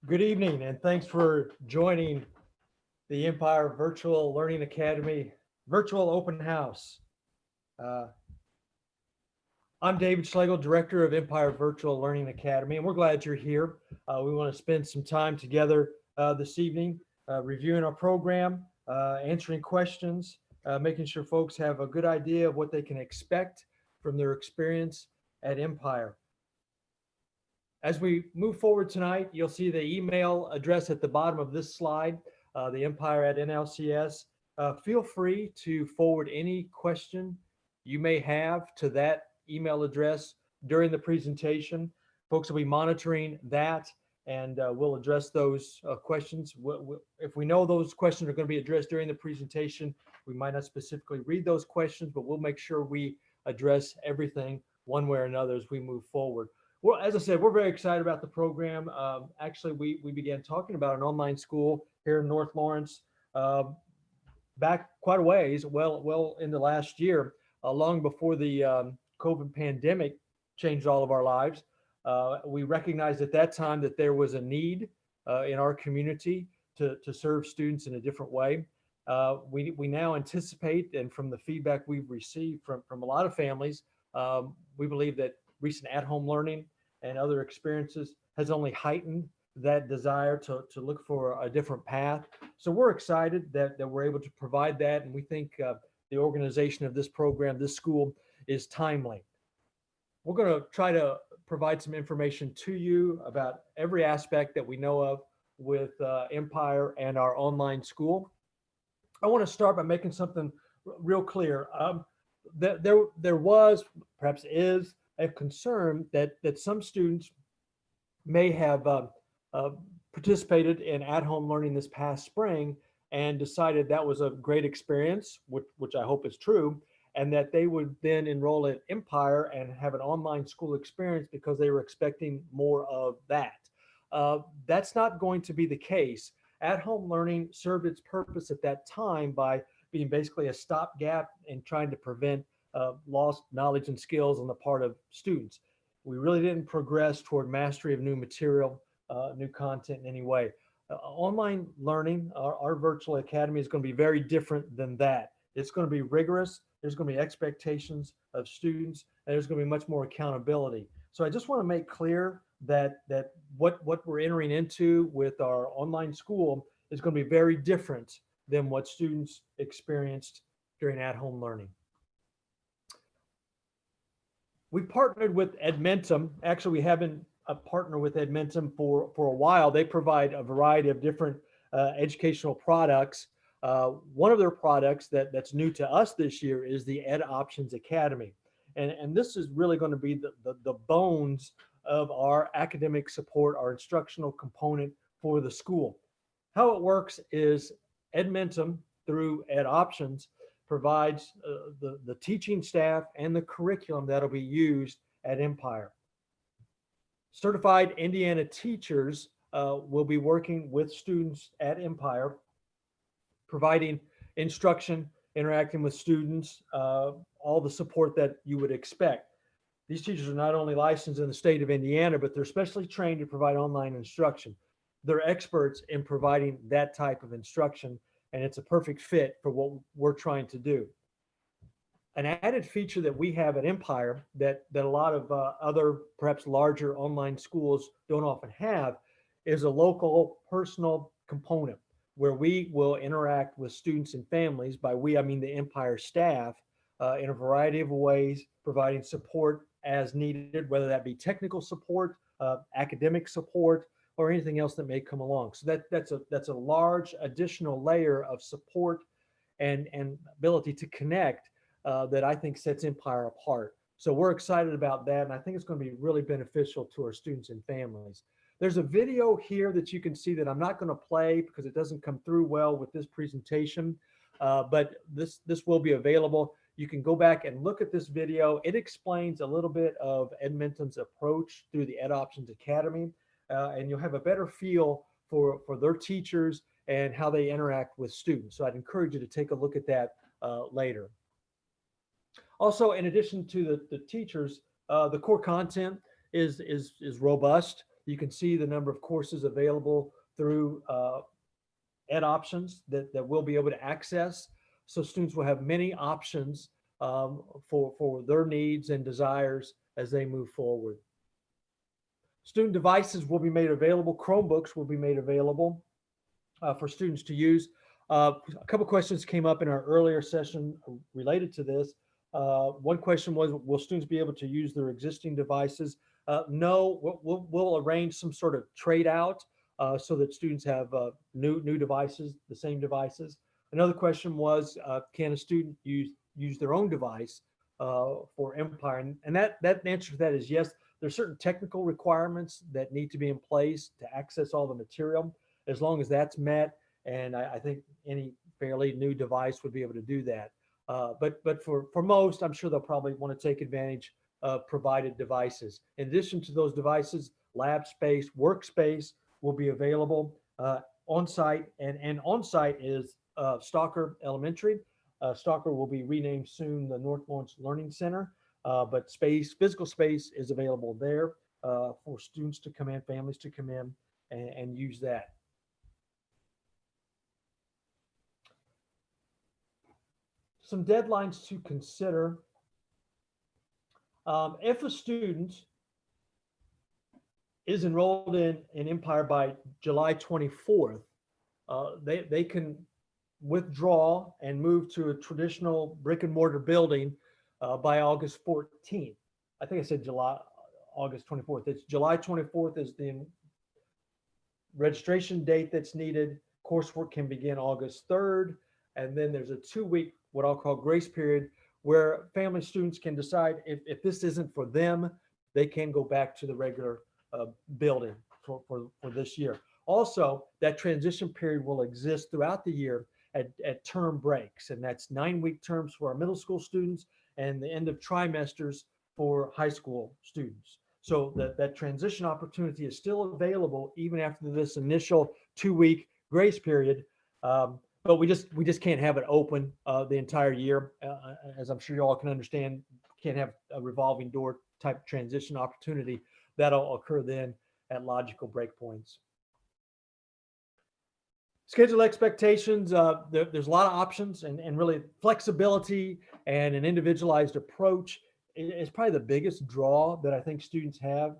Good evening, and thanks for joining the Empire Virtual Learning Academy Virtual Open House. Uh, I'm David Schlegel, Director of Empire Virtual Learning Academy, and we're glad you're here. We want to spend some time together this evening, reviewing our program, answering questions, making sure folks have a good idea of what they can expect from their experience at Empire. As we move forward tonight, you'll see the email address at the bottom of this slide, the Empire at NLCS. Feel free to forward any question you may have to that email address during the presentation. Folks will be monitoring that and we'll address those questions. If we know those questions are going to be addressed during the presentation, we might not specifically read those questions, but we'll make sure we address everything one way or another as we move forward. Well, as I said, we're very excited about the program. Actually, we began talking about an online school here in North Lawrence uh, back quite a ways, well into last year, long before the COVID pandemic changed all of our lives. We recognized at that time that there was a need in our community to serve students in a different way. We now anticipate, and from the feedback we've received from a lot of families, we believe that recent at-home learning and other experiences has only heightened that desire to look for a different path. So we're excited that we're able to provide that, and we think the organization of this program, this school, is timely. We're going to try to provide some information to you about every aspect that we know of with Empire and our online school. I want to start by making something real clear. There was, perhaps is, a concern that some students may have uh, participated in at-home learning this past spring and decided that was a great experience, which I hope is true, and that they would then enroll at Empire and have an online school experience because they were expecting more of that. That's not going to be the case. At-home learning served its purpose at that time by being basically a stopgap and trying to prevent lost knowledge and skills on the part of students. We really didn't progress toward mastery of new material, new content in any way. Online learning, our virtual academy is going to be very different than that. It's going to be rigorous. There's going to be expectations of students, and there's going to be much more accountability. So I just want to make clear that what we're entering into with our online school is going to be very different than what students experienced during at-home learning. We partnered with Edmentum. Actually, we have been a partner with Edmentum for a while. They provide a variety of different educational products. One of their products that's new to us this year is the Ed Options Academy. And this is really going to be the bones of our academic support, our instructional component for the school. How it works is Edmentum, through Ed Options, provides the teaching staff and the curriculum that'll be used at Empire. Certified Indiana teachers will be working with students at Empire, providing instruction, interacting with students, all the support that you would expect. These teachers are not only licensed in the state of Indiana, but they're specially trained to provide online instruction. They're experts in providing that type of instruction, and it's a perfect fit for what we're trying to do. An added feature that we have at Empire that a lot of other, perhaps larger online schools don't often have is a local personal component where we will interact with students and families. By we, I mean the Empire staff, in a variety of ways, providing support as needed, whether that be technical support, academic support, or anything else that may come along. So that's a large additional layer of support and ability to connect that I think sets Empire apart. So we're excited about that, and I think it's going to be really beneficial to our students and families. There's a video here that you can see that I'm not going to play because it doesn't come through well with this presentation, but this will be available. You can go back and look at this video. It explains a little bit of Edmentum's approach through the Ed Options Academy, and you'll have a better feel for their teachers and how they interact with students. So I'd encourage you to take a look at that later. Also, in addition to the teachers, the core content is robust. You can see the number of courses available through ed options that we'll be able to access. So students will have many options for their needs and desires as they move forward. Student devices will be made available. Chromebooks will be made available for students to use. A couple questions came up in our earlier session related to this. One question was, will students be able to use their existing devices? No, we'll arrange some sort of trade out so that students have new devices, the same devices. Another question was, can a student use their own device for Empire? And that answer to that is yes. There's certain technical requirements that need to be in place to access all the material. As long as that's met, and I think any fairly new device would be able to do that. But for most, I'm sure they'll probably want to take advantage of provided devices. In addition to those devices, lab space, workspace will be available on site, and on site is Stalker Elementary. Stalker will be renamed soon the North Lawrence Learning Center, but physical space is available there for students to come in, families to come in and use that. Some deadlines to consider. If a student is enrolled in Empire by July 24th, they can withdraw and move to a traditional brick and mortar building by August 14th. I think I said August 24th. It's July 24th is the registration date that's needed. Coursework can begin August 3rd. And then there's a 2-week, what I'll call grace period, where family students can decide if this isn't for them, they can go back to the regular building for this year. Also, that transition period will exist throughout the year at term breaks, and that's 9-week terms for our middle school students and the end of trimesters for high school students. So that transition opportunity is still available even after this initial 2-week grace period. But we just can't have it open the entire year. As I'm sure you all can understand, can't have a revolving door type transition opportunity. That'll occur then at logical breakpoints. Schedule expectations, there's a lot of options and really flexibility and an individualized approach is probably the biggest draw that I think students have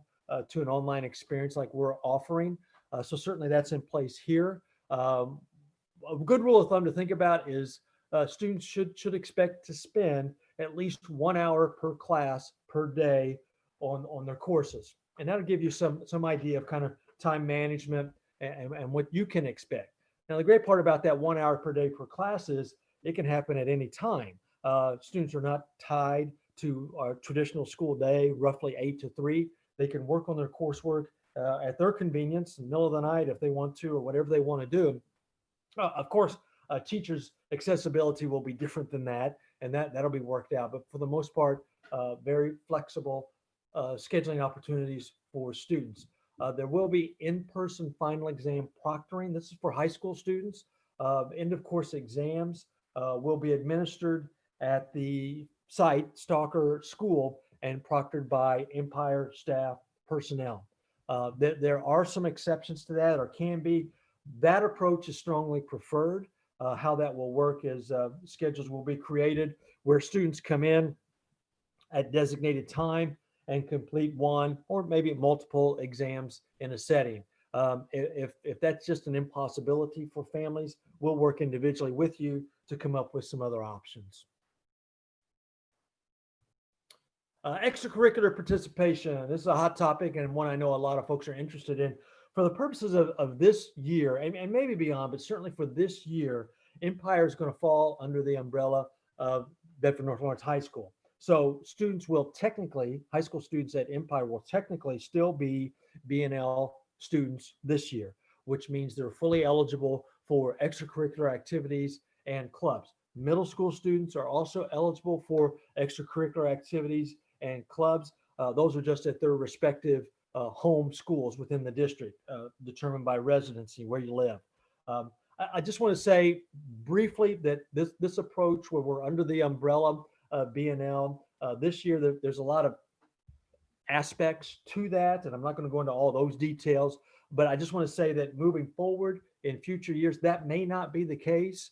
to an online experience like we're offering. So certainly that's in place here. A good rule of thumb to think about is students should expect to spend at least 1 hour per class per day on their courses. And that'll give you some idea of kind of time management and what you can expect. Now, the great part about that 1 hour per day per class is it can happen at any time. Students are not tied to our traditional school day, roughly 8 to 3. They can work on their coursework at their convenience in the middle of the night if they want to, or whatever they want to do. Of course, teachers' accessibility will be different than that, and that'll be worked out. But for the most part, very flexible scheduling opportunities for students. There will be in-person final exam proctoring. This is for high school students. End of course exams will be administered at the site, Stalker School, and proctored by Empire staff personnel. There are some exceptions to that, or can be. That approach is strongly preferred. How that will work is schedules will be created where students come in at designated time and complete one or maybe multiple exams in a setting. If that's just an impossibility for families, we'll work individually with you to come up with some other options. Extracurricular participation. This is a hot topic and one I know a lot of folks are interested in. For the purposes of this year and maybe beyond, but certainly for this year, Empire is going to fall under the umbrella of Bedford North Lawrence High School. So students will technically, high school students at Empire will technically still be B&L students this year, which means they're fully eligible for extracurricular activities and clubs. Middle school students are also eligible for extracurricular activities and clubs. Those are just at their respective home schools within the district, determined by residency, where you live. I just want to say briefly that this approach where we're under the umbrella of B&L, this year there's a lot of aspects to that, and I'm not going to go into all those details, but I just want to say that moving forward in future years, that may not be the case.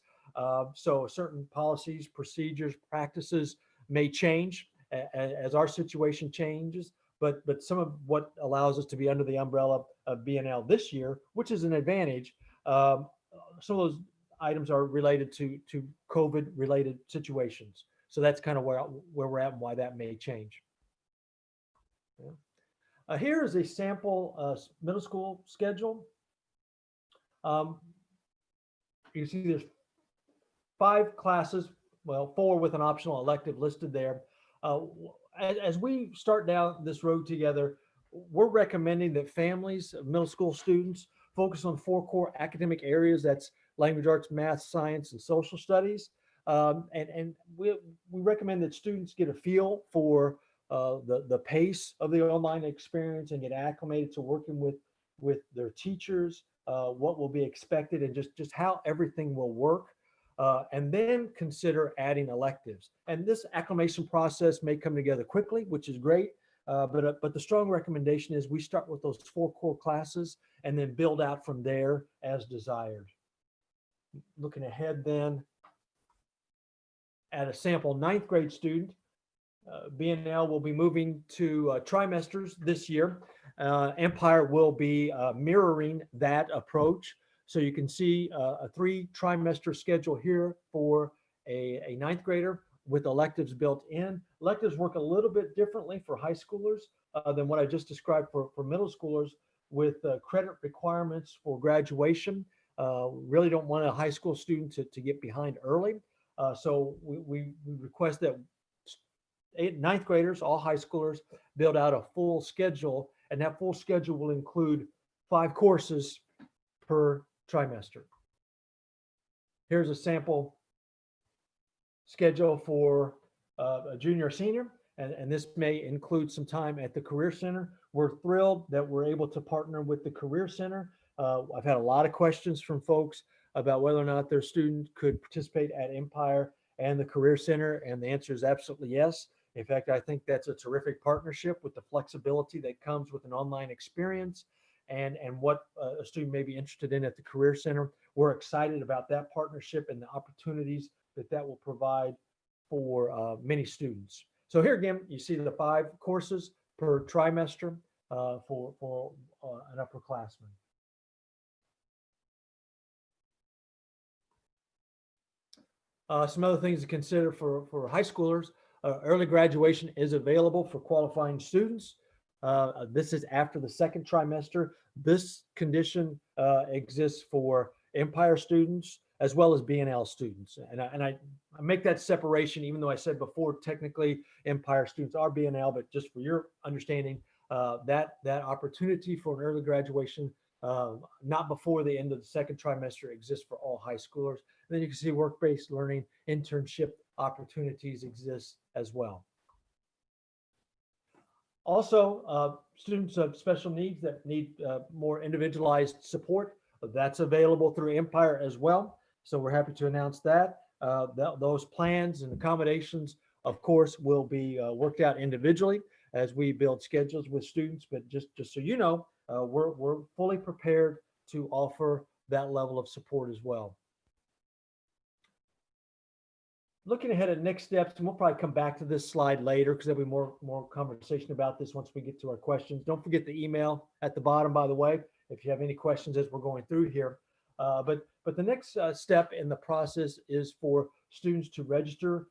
So certain policies, procedures, practices may change as our situation changes. But some of what allows us to be under the umbrella of BNL this year, which is an advantage, um, some of those items are related to COVID related situations. So that's kind of where we're at and why that may change. Yeah. Here is a sample middle school schedule. Um, you can see there's 5 classes, well, 4 with an optional elective listed there. Uh, as we start down this road together, we're recommending that families of middle school students focus on 4 core academic areas. That's language arts, math, science, and social studies. And we recommend that students get a feel for the pace of the online experience and get acclimated to working with their teachers, what will be expected, and just how everything will work. And then consider adding electives. And this acclimation process may come together quickly, which is great. But the strong recommendation is we start with those 4 core classes and then build out from there as desired. Looking ahead then at a sample 9th grade student, BNL will be moving to trimesters this year. Empire will be mirroring that approach. So you can see a 3 trimester schedule here for a 9th grader with electives built in. Electives work a little bit differently for high schoolers than what I just described for middle schoolers, with credit requirements for graduation. Really don't want a high school student to get behind early. So we request that 9th graders, all high schoolers, build out a full schedule, and that full schedule will include 5 courses per trimester. Here's a sample schedule for a junior or senior, and this may include some time at the Career Center. We're thrilled that we're able to partner with the Career Center. I've had a lot of questions from folks about whether or not their student could participate at Empire and the Career Center, and the answer is absolutely yes. In fact, I think that's a terrific partnership with the flexibility that comes with an online experience and what a student may be interested in at the Career Center. We're excited about that partnership and the opportunities that will provide for many students. So here again, you see the 5 courses per trimester for an upperclassman. Some other things to consider for high schoolers. Early graduation is available for qualifying students. This is after the 2nd trimester. This condition exists for Empire students as well as BNL students. And I make that separation, even though I said before, technically Empire students are BNL, but just for your understanding, that opportunity for an early graduation, not before the end of the 2nd trimester, exists for all high schoolers. And then you can see work-based learning, internship opportunities exist as well. Also, students of special needs that need more individualized support, that's available through Empire as well. So we're happy to announce that. Those plans and accommodations, of course, will be worked out individually as we build schedules with students. But just so you know, we're fully prepared to offer that level of support as well. Looking ahead at next steps, and we'll probably come back to this slide later because there'll be more conversation about this once we get to our questions. Don't forget the email at the bottom, by the way, if you have any questions as we're going through here. But the next step in the process is for students to register,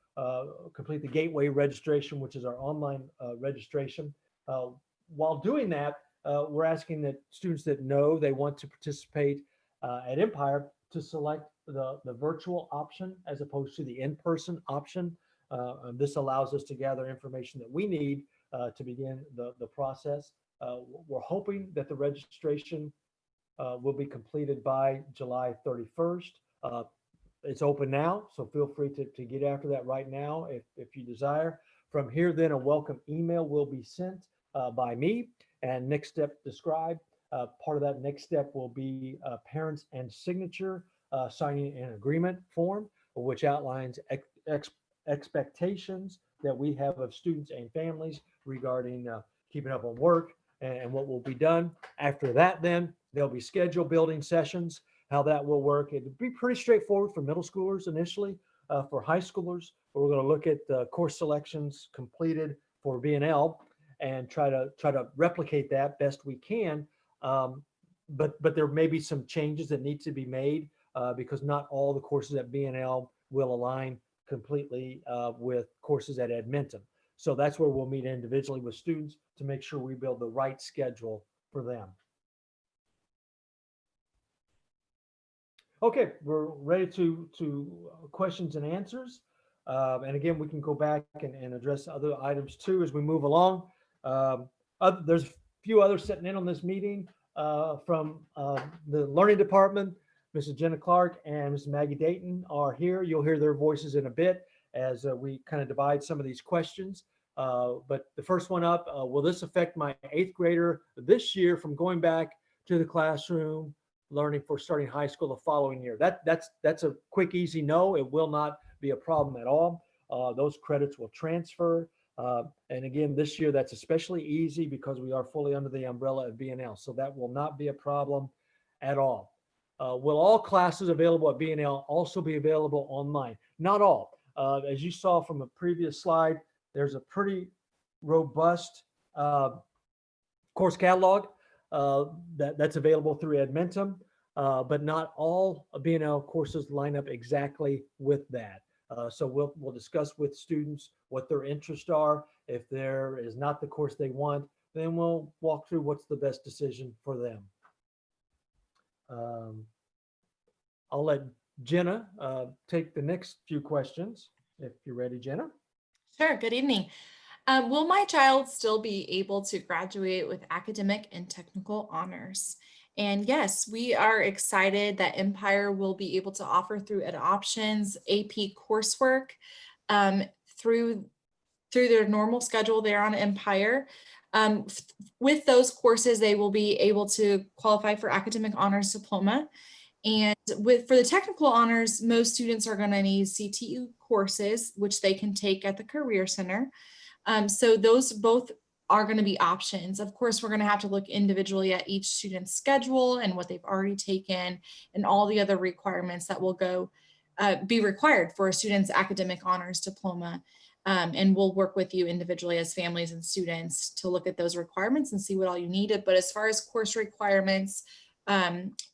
complete the gateway registration, which is our online registration. While doing that, we're asking that students that know they want to participate at Empire to select the virtual option as opposed to the in-person option. This allows us to gather information that we need to begin the process. We're hoping that the registration will be completed by July 31st. It's open now, so feel free to get after that right now if you desire. From here, then a welcome email will be sent by me, and next step described. Part of that next step will be parents and signature signing an agreement form, which outlines expectations that we have of students and families regarding keeping up on work and what will be done. After that, then there'll be schedule building sessions, how that will work. It'll be pretty straightforward for middle schoolers initially. For high schoolers, we're going to look at the course selections completed for B&L and try to replicate that best we can. But there may be some changes that need to be made because not all the courses at B&L will align completely with courses at Edmonton. So that's where we'll meet individually with students to make sure we build the right schedule for them. Okay, we're ready to questions and answers. And again, we can go back and address other items too as we move along. There's a few others sitting in on this meeting from the learning department. Mrs. Jenna Clark and Mrs. Maggie Dayton are here. You'll hear their voices in a bit as we kind of divide some of these questions. But the first one up, will this affect my 8th grader this year from going back to the classroom, learning for starting high school the following year? That's a quick, easy no. It will not be a problem at all. Those credits will transfer. And again, this year, that's especially easy because we are fully under the umbrella of B&L. So that will not be a problem at all. Will all classes available at B&L also be available online? Not all. As you saw from a previous slide, there's a pretty robust course catalog that's available through Edmentum, but not all B&L courses line up exactly with that. So we'll discuss with students what their interests are. If there is not the course they want, then we'll walk through what's the best decision for them. I'll let Jenna take the next few questions if you're ready, Jenna. Sure. Good evening. Will my child still be able to graduate with academic and technical honors? And yes, we are excited that Empire will be able to offer through EdOptions AP coursework through their normal schedule there on Empire. With those courses, they will be able to qualify for academic honors diploma. And for the technical honors, most students are going to need CTU courses, which they can take at the Career Center. So those both are going to be options. Of course, we're going to have to look individually at each student's schedule and what they've already taken and all the other requirements that will be required for a student's academic honors diploma. And we'll work with you individually as families and students to look at those requirements and see what all you needed. But as far as course requirements,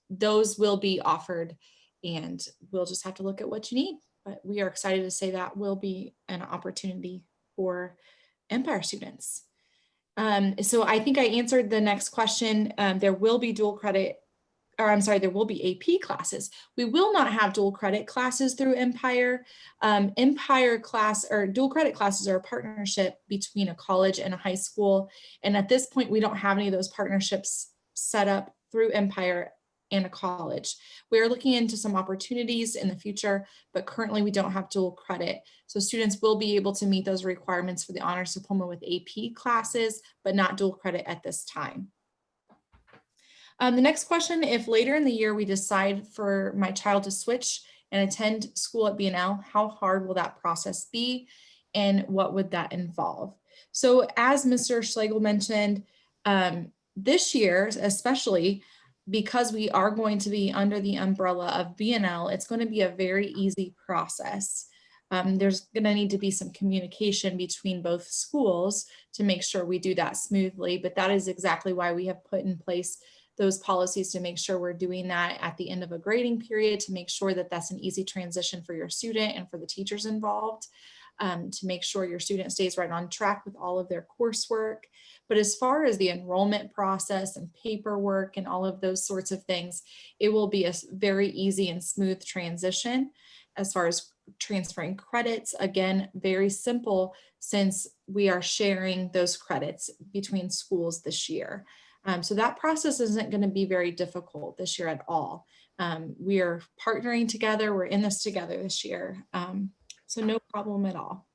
those will be offered and we'll just have to look at what you need. But we are excited to say that will be an opportunity for Empire students. So I think I answered the next question. There will be dual credit, or I'm sorry, there will be AP classes. We will not have dual credit classes through Empire. Empire class or dual credit classes are a partnership between a college and a high school. And at this point, we don't have any of those partnerships set up through Empire and a college. We're looking into some opportunities in the future, but currently we don't have dual credit. So students will be able to meet those requirements for the honors diploma with AP classes, but not dual credit at this time. The next question, if later in the year we decide for my child to switch and attend school at B&L, how hard will that process be and what would that involve? So as Mr. Schlegel mentioned, this year, especially because we are going to be under the umbrella of B&L, it's going to be a very easy process. There's going to need to be some communication between both schools to make sure we do that smoothly, but that is exactly why we have put in place those policies to make sure we're doing that at the end of a grading period, to make sure that that's an easy transition for your student and for the teachers involved, to make sure your student stays right on track with all of their coursework. But as far as the enrollment process and paperwork and all of those sorts of things, it will be a very easy and smooth transition. As far as transferring credits, again, very simple since we are sharing those credits between schools this year. So that process isn't going to be very difficult this year at all. We are partnering together. We're in this together this year. So no problem at all.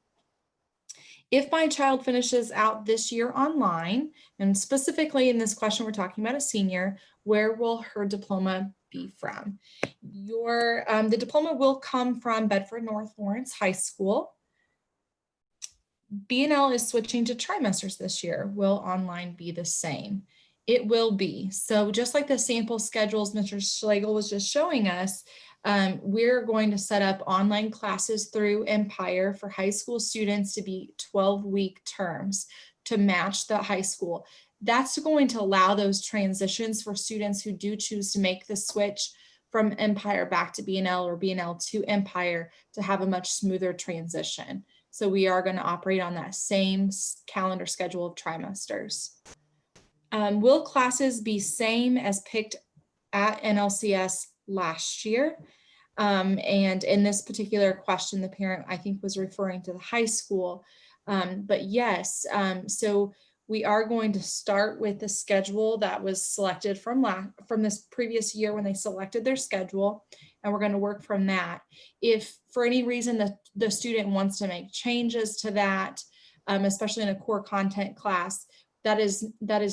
If my child finishes out this year online, and specifically in this question, we're talking about a senior, where will her diploma be from? The diploma will come from Bedford North Lawrence High School. B&L is switching to trimesters this year. Will online be the same? It will be. So just like the sample schedules Mr. Schlegel was just showing us, we're going to set up online classes through Empire for high school students to be 12-week terms to match the high school. That's going to allow those transitions for students who do choose to make the switch from Empire back to B&L or B&L to Empire to have a much smoother transition. So we are going to operate on that same calendar schedule of trimesters. Will classes be same as picked at NLCS last year? And in this particular question, the parent, I think, was referring to the high school. But yes, so we are going to start with the schedule that was selected from this previous year when they selected their schedule, and we're going to work from that. If for any reason the student wants to make changes to that, especially in a core content class, that is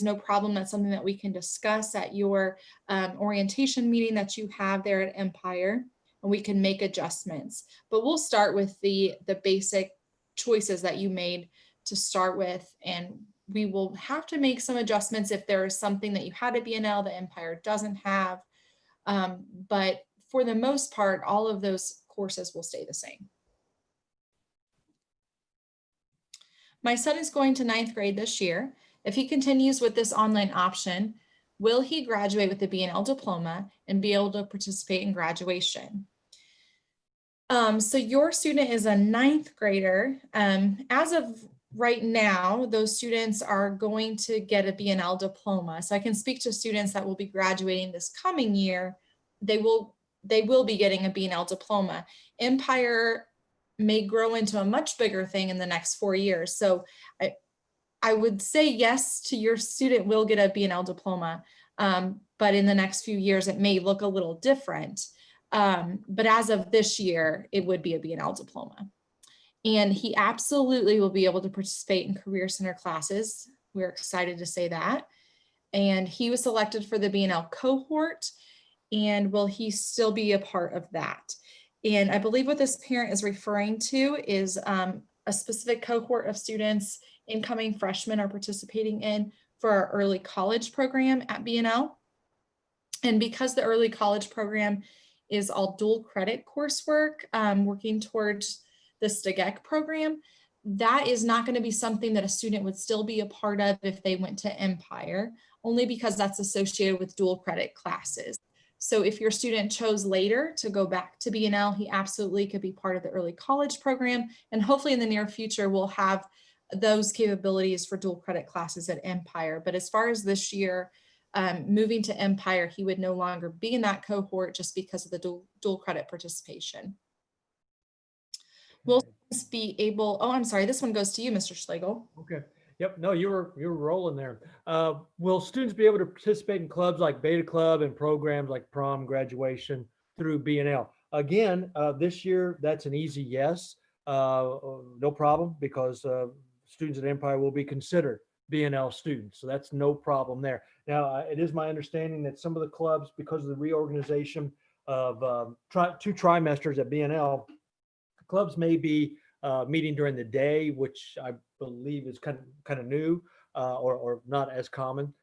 no problem. That's something that we can discuss at your orientation meeting that you have there at Empire, and we can make adjustments. But we'll start with the basic choices that you made to start with, and we will have to make some adjustments if there is something that you had at B&L that Empire doesn't have. But for the most part, all of those courses will stay the same. My son is going to 9th grade this year. If he continues with this online option, will he graduate with the B&L diploma and be able to participate in graduation? So your student is a 9th grader. As of right now, those students are going to get a B&L diploma. So I can speak to students that will be graduating this coming year. They will be getting a B&L diploma. Empire may grow into a much bigger thing in the next 4 years. So I would say yes to your student will get a B&L diploma, but in the next few years, it may look a little different. But as of this year, it would be a B&L diploma. And he absolutely will be able to participate in Career Center classes. We're excited to say that. And he was selected for the B&L cohort. And will he still be a part of that? And I believe what this parent is referring to is a specific cohort of students incoming freshmen are participating in for our early college program at B&L. And because the early college program is all dual credit coursework, working towards the STGEC program, that is not going to be something that a student would still be a part of if they went to Empire, only because that's associated with dual credit classes. So if your student chose later to go back to B&L, he absolutely could be part of the early college program. And hopefully in the near future, we'll have those capabilities for dual credit classes at Empire. But as far as this year, moving to Empire, he would no longer be in that cohort just because of the dual credit participation. Will students be able, oh, I'm sorry, this one goes to you, Mr. Schlegel. Okay. Yep. No, you were rolling there. Will students be able to participate in clubs like Beta Club and programs like prom, graduation through B&L? Again, this year, that's an easy yes. No problem, because students at Empire will be considered B&L students. So that's no problem there. Now, it is my understanding that some of the clubs, because of the reorganization of 2 trimesters at B&L, clubs may be meeting during the day, which I believe is kind of new or not as common.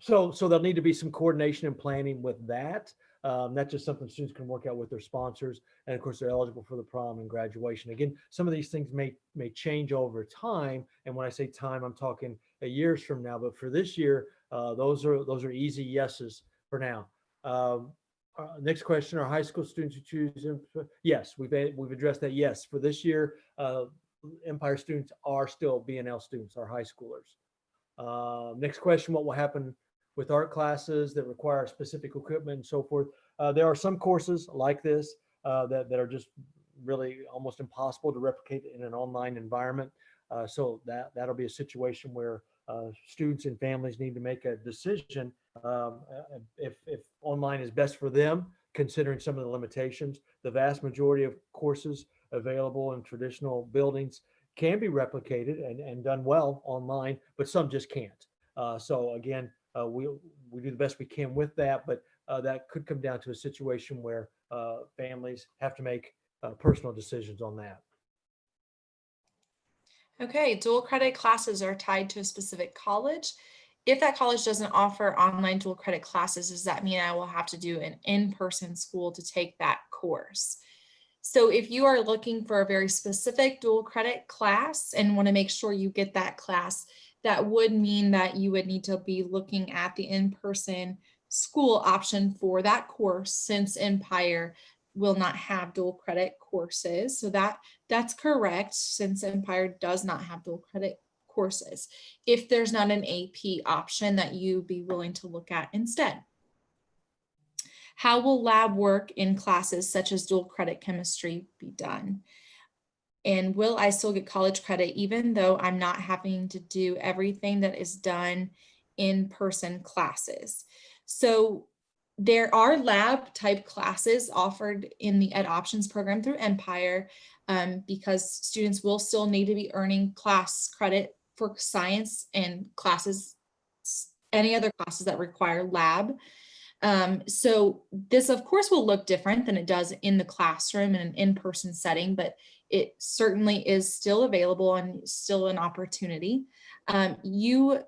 So there'll need to be some coordination and planning with that. That's just something students can work out with their sponsors. And of course, they're eligible for the prom and graduation. Again, some of these things may change over time. And when I say time, I'm talking years from now. But for this year, those are easy yeses for now. Next question: are high school students who choose? Yes, we've addressed that. Yes, for this year, Empire students are still B&L students, our high schoolers. Next question: what will happen with art classes that require specific equipment and so forth? There are some courses like this that are just really almost impossible to replicate in an online environment. So that'll be a situation where students and families need to make a decision if online is best for them, considering some of the limitations. The vast majority of courses available in traditional buildings can be replicated and done well online, but some just can't. So again, we do the best we can with that, but that could come down to a situation where families have to make personal decisions on that. Okay, dual credit classes are tied to a specific college. If that college doesn't offer online dual credit classes, does that mean I will have to do an in-person school to take that course? So if you are looking for a very specific dual credit class and want to make sure you get that class, that would mean that you would need to be looking at the in-person school option for that course, since Empire will not have dual credit courses. So that's correct, since Empire does not have dual credit courses. If there's not an AP option that you be willing to look at instead. How will lab work in classes such as dual credit chemistry be done? And will I still get college credit even though I'm not having to do everything that is done in person classes? So there are lab type classes offered in the Ed Options program through Empire, because students will still need to be earning class credit for science and classes, any other classes that require lab. So this, of course, will look different than it does in the classroom in an in-person setting, but it certainly is still available and still an opportunity. You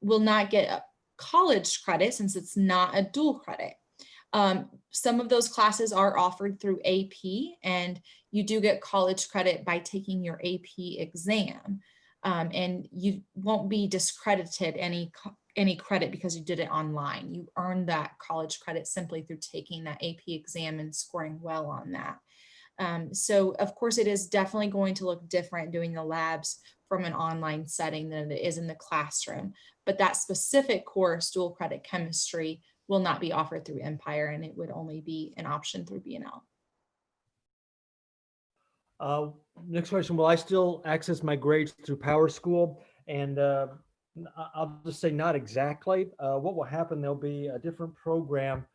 will not get a college credit since it's not a dual credit. Some of those classes are offered through AP, and you do get college credit by taking your AP exam. And you won't be discredited any credit because you did it online. You earn that college credit simply through taking that AP exam and scoring well on that. So of course it is definitely going to look different doing the labs from an online setting than it is in the classroom. But that specific course, dual credit chemistry, will not be offered through Empire, and it would only be an option through B&L. Uh, Next question, will I still access my grades through Power School? And I'll just say not exactly. What will happen, there'll be a different program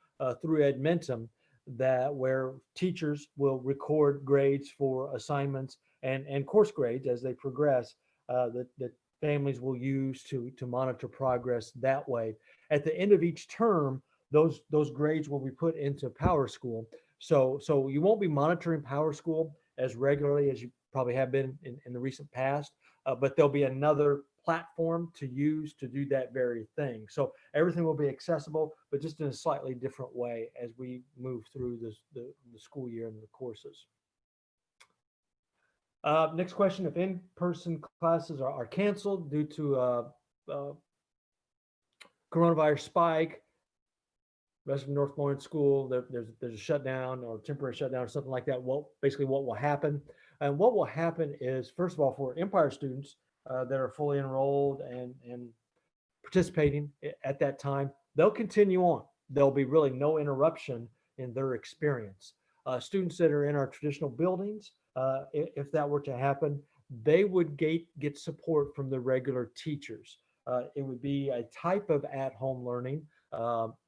through Edmentum that where teachers will record grades for assignments and course grades as they progress, that families will use to monitor progress that way. At the end of each term, those grades will be put into Power School. So you won't be monitoring Power School as regularly as you probably have been in the recent past, but there'll be another platform to use to do that very thing. So everything will be accessible, but just in a slightly different way as we move through the school year and the courses. Next question, if in-person classes are canceled due to uh, coronavirus spike, rest of North Lawrence School, there's a shutdown or temporary shutdown or something like that. Well, basically what will happen? And what will happen is, first of all, for Empire students that are fully enrolled and participating at that time, they'll continue on. There'll be really no interruption in their experience. Students that are in our traditional buildings, if that were to happen, they would get support from the regular teachers. It would be a type of at-home learning,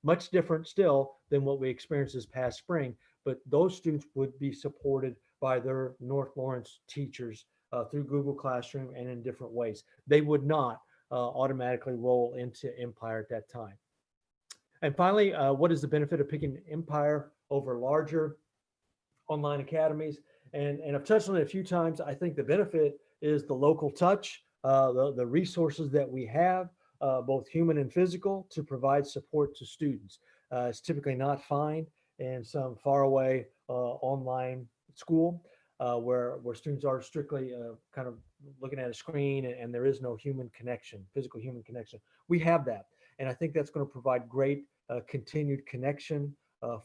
much different still than what we experienced this past spring, but those students would be supported by their North Lawrence teachers through Google Classroom and in different ways. They would not automatically roll into Empire at that time. And finally, what is the benefit of picking Empire over larger online academies? And I've touched on it a few times. I think the benefit is the local touch, the resources that we have, both human and physical, to provide support to students. It's typically not found in some faraway online school where students are strictly kind of looking at a screen and there is no human connection, physical human connection. We have that. And I think that's going to provide great continued connection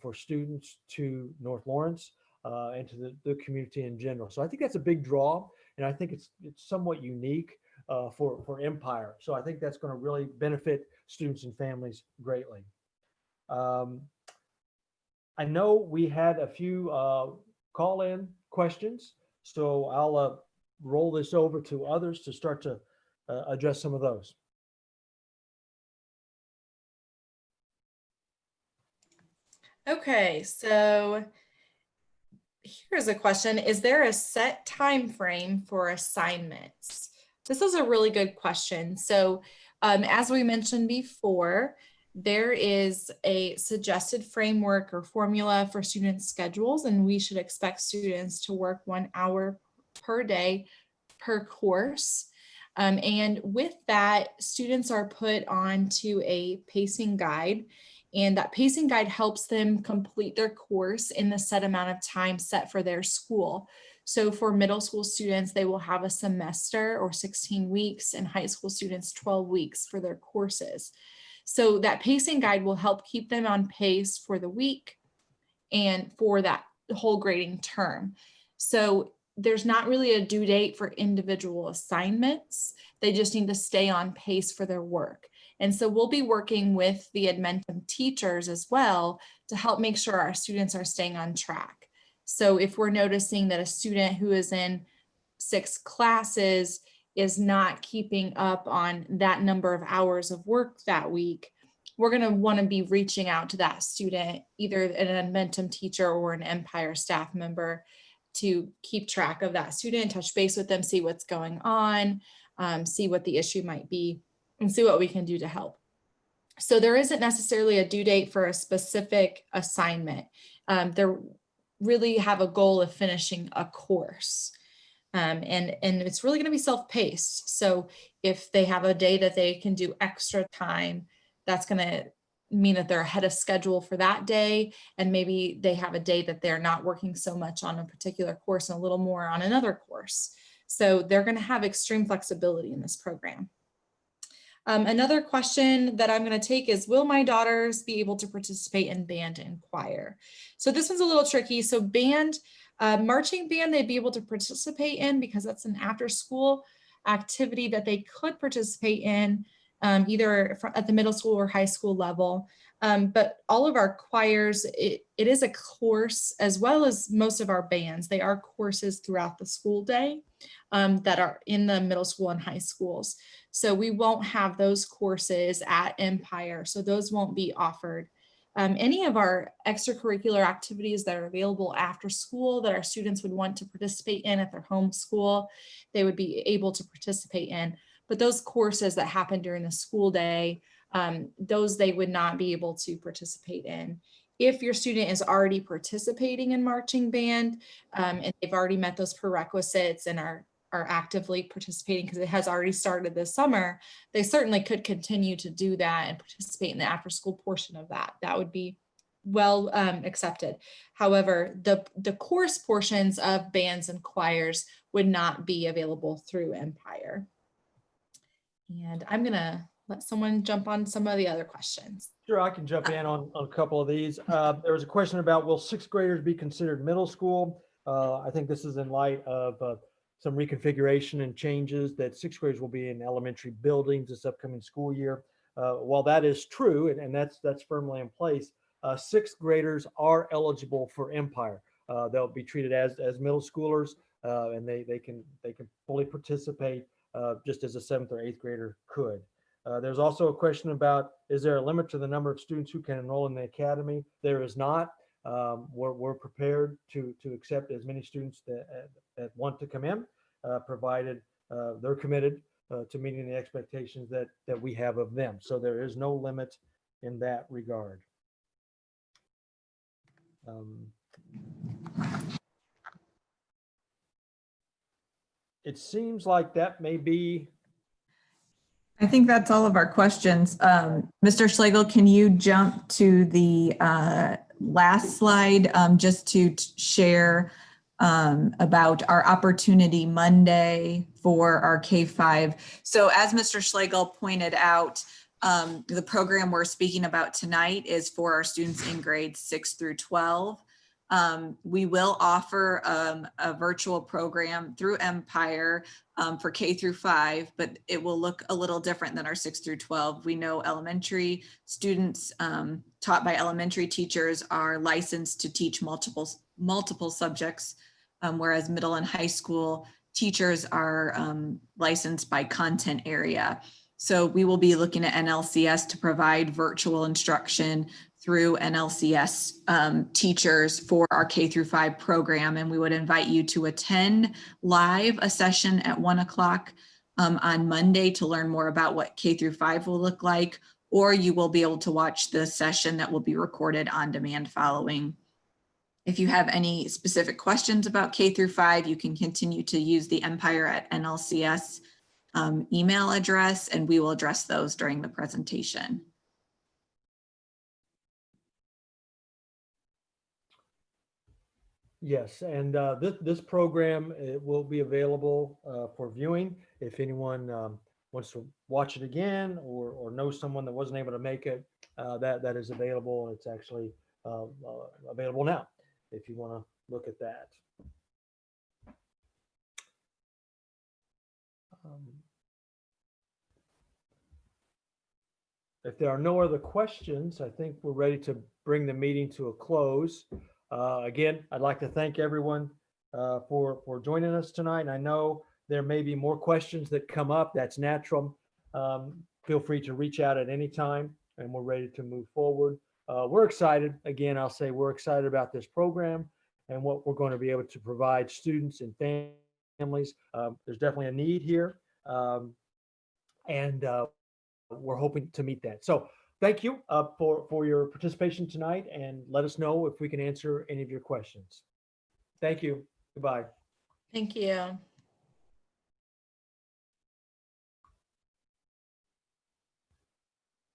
for students to North Lawrence and to the community in general. So I think that's a big draw. And I think it's somewhat unique for Empire. So I think that's going to really benefit students and families greatly. I know we had a few call-in questions, so I'll roll this over to others to start to address some of those. Okay, so here's a question. Is there a set time frame for assignments? This is a really good question. So as we mentioned before, there is a suggested framework or formula for student schedules, and we should expect students to work 1 hour per day per course. And with that, students are put onto a pacing guide, and that pacing guide helps them complete their course in the set amount of time set for their school. So for middle school students, they will have a semester or 16 weeks, and high school students 12 weeks for their courses. So that pacing guide will help keep them on pace for the week and for that whole grading term. So there's not really a due date for individual assignments. They just need to stay on pace for their work. And so we'll be working with the Edmentum teachers as well to help make sure our students are staying on track. So if we're noticing that a student who is in 6 classes is not keeping up on that number of hours of work that week, we're going to want to be reaching out to that student, either an Edmentum teacher or an Empire staff member, to keep track of that student, touch base with them, see what's going on, see what the issue might be, and see what we can do to help. So there isn't necessarily a due date for a specific assignment. They really have a goal of finishing a course. And it's really going to be self-paced. So if they have a day that they can do extra time, that's going to mean that they're ahead of schedule for that day. And maybe they have a day that they're not working so much on a particular course and a little more on another course. So they're going to have extreme flexibility in this program. Another question that I'm going to take is, will my daughters be able to participate in band and choir? So this one's a little tricky. So band, marching band, they'd be able to participate in because that's an after school activity that they could participate in either at the middle school or high school level. But all of our choirs, it is a course, as well as most of our bands. They are courses throughout the school day that are in the middle school and high schools. So we won't have those courses at Empire. So those won't be offered. Any of our extracurricular activities that are available after school that our students would want to participate in at their home school, they would be able to participate in. But those courses that happen during the school day, those they would not be able to participate in. If your student is already participating in marching band and they've already met those prerequisites and are actively participating because it has already started this summer, they certainly could continue to do that and participate in the after school portion of that. That would be well accepted. However, the course portions of bands and choirs would not be available through Empire. And I'm gonna let someone jump on some of the other questions. Sure, I can jump in on a couple of these. There was a question about, will 6th graders be considered middle school? I think this is in light of some reconfiguration and changes that 6th graders will be in elementary buildings this upcoming school year. While that is true, and that's firmly in place, 6th graders are eligible for Empire. They'll be treated as middle schoolers, and they can fully participate just as a 7th or 8th grader could. There's also a question about, is there a limit to the number of students who can enroll in the academy? There is not. We're prepared to accept as many students that want to come in, provided they're committed to meeting the expectations that we have of them. So there is no limit in that regard. It seems like that may be. I think that's all of our questions. Mr. Schlegel, can you jump to the last slide just to share about our opportunity Monday for our K-5. So as Mr. Schlegel pointed out, the program we're speaking about tonight is for our students in grades 6 through 12. We will offer a virtual program through Empire for K through 5, but it will look a little different than our 6 through 12. We know elementary students taught by elementary teachers are licensed to teach multiple subjects, whereas middle and high school teachers are licensed by content area. So we will be looking at NLCS to provide virtual instruction through NLCS teachers for our K through 5 program. And we would invite you to attend live a session at 1 o'clock on Monday to learn more about what K through 5 will look like, or you will be able to watch the session that will be recorded on demand following. If you have any specific questions about K through 5, you can continue to use the empire@nlcs email address, and we will address those during the presentation. Yes, and this program, it will be available for viewing. If anyone wants to watch it again or knows someone that wasn't able to make it, that is available. It's actually available now if you want to look at that. If there are no other questions, I think we're ready to bring the meeting to a close. Again, I'd like to thank everyone for joining us tonight. And I know there may be more questions that come up. That's natural. Feel free to reach out at any time, and we're ready to move forward. We're excited. Again, I'll say we're excited about this program and what we're going to be able to provide students and families. There's definitely a need here, and we're hoping to meet that. So thank you for your participation tonight, and let us know if we can answer any of your questions. Thank you. Goodbye. Thank you.